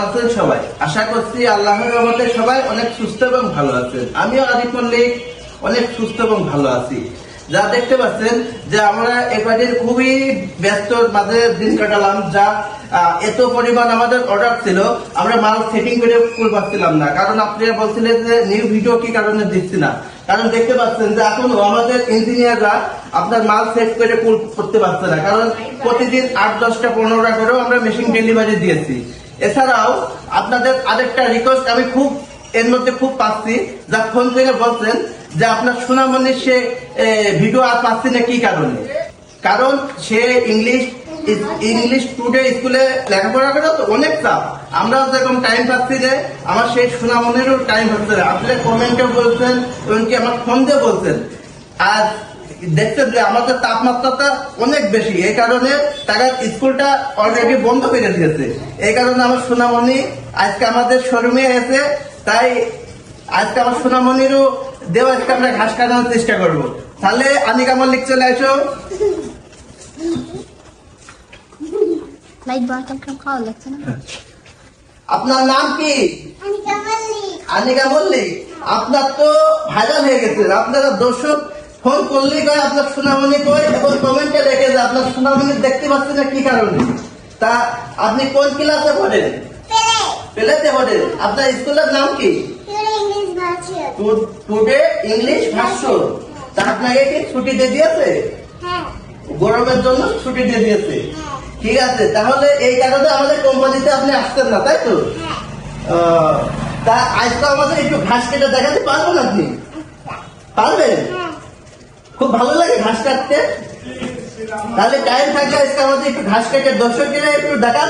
আছেন সবাই? আশা করছি আল্লাহর রহমতে সবাই অনেক সুস্থ এবং ভালো আছেন। আমিও আরিফ মল্লিক অনেক সুস্থ এবং ভালো আছি। যা দেখতে পাচ্ছেন যে আমরা এবারের খুবই ব্যস্ত মাঝে দিন কাটালাম, যা এত পরিমাণ আমাদের অর্ডার ছিল, আমরা মাল সেটিং করে পাচ্ছিলাম না। কারণ আপনারা বলছিলেন যে নিউ ভিডিও কি কারণে দিচ্ছি না, কারণ দেখতে পাচ্ছেন যে এখন আমাদের ইঞ্জিনিয়াররা আপনার মাল সেট করে করতে পারছে না, কারণ প্রতিদিন 8-10টা 15টা করেও আমরা মেশিন ডেলিভারি দিয়েছি। এছাড়াও আপনাদের আরেকটা রিকোয়েস্ট আমি খুব এর মধ্যে খুব পাচ্ছি, যা ফোন করে বলছেন যে আপনার সোনামণির সে ভিডিও আর পাচ্ছি না, কি কারণে? কারণ সে ইংলিশ টুডে স্কুলে লেখাপড়া করে তো অনেক চাপ, আমরাও যেরকম টাইম পাচ্ছি যে আমার সেই সোনামণিরও টাইম হচ্ছে না। আপনি কমেন্টে বলছেন, এমনকি আমার ফোন দিয়ে বলছেন। আর দেখছেন যে আমাদের তাপমাত্রাটা অনেক বেশি, এই কারণে তারা স্কুলটা অলরেডি বন্ধ করে দিয়েছে। এই কারণে আমার সোনামণি আজকে আমাদের শোরুমে এসে, তাই আজকে আমার সোনামণিরও দেও আজকে আমরা ঘাস কাটানোর চেষ্টা করবো। তাহলে আনিকা মল্লিক চলে আসো। আপনার নাম কি? আনিকা মল্লিক। আপনার তো ভাইরাল হয়ে গেছে, আপনারা দর্শক ফোন করলেই কয় আপনার সোনামণি কই, এবং কমেন্টে রেখে যে আপনার সোনামণি দেখতে পাচ্ছি না, কি কারণে? তা আপনি কোন ক্লাসে পড়েন? পেলেতে পড়েন। আপনার স্কুলের নাম কি? টুডে ইংলিশ ভাষ্য। তা আপনাকে কি ছুটি দিয়ে দিয়েছে? গরমের জন্য ছুটি দিয়ে দিয়েছে। ঠিক আছে, তাহলে এই কারণে আমাদের কোম্পানিতে আপনি আসতেন না, তাই তো? তা আজকে আমাদের একটু ঘাস কেটে দেখাতে পারবেন? আপনি পারবেন? খুব ভালো লাগে ঘাস কাটতে। তাহলে টাইম থাকলে আজকে আমাদের একটু ঘাস কেটে দর্শকরা একটু দেখান।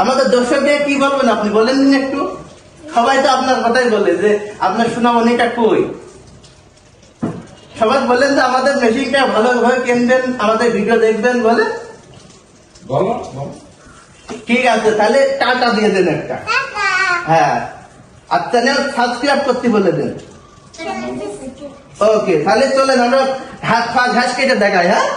আমাদের দর্শকরা কি বলবেন আপনি বলেন একটু। সবাই তো আপনার কথাই বলে যে আপনার সোনামণিটা কই। সবাই বলেন যে আমাদের মেশিনটা ভালোভাবে কিনবেন, আমাদের ভিডিও দেখবেন, বলে। ঠিক আছে, তাহলে টাটা দিয়ে দেন একটা। হ্যাঁ, আর চ্যানেল সাবস্ক্রাইব করতে বলে দেন। ওকে, তাহলে চলেন আমরা ঘাস কেটে দেখাই। হ্যাঁ।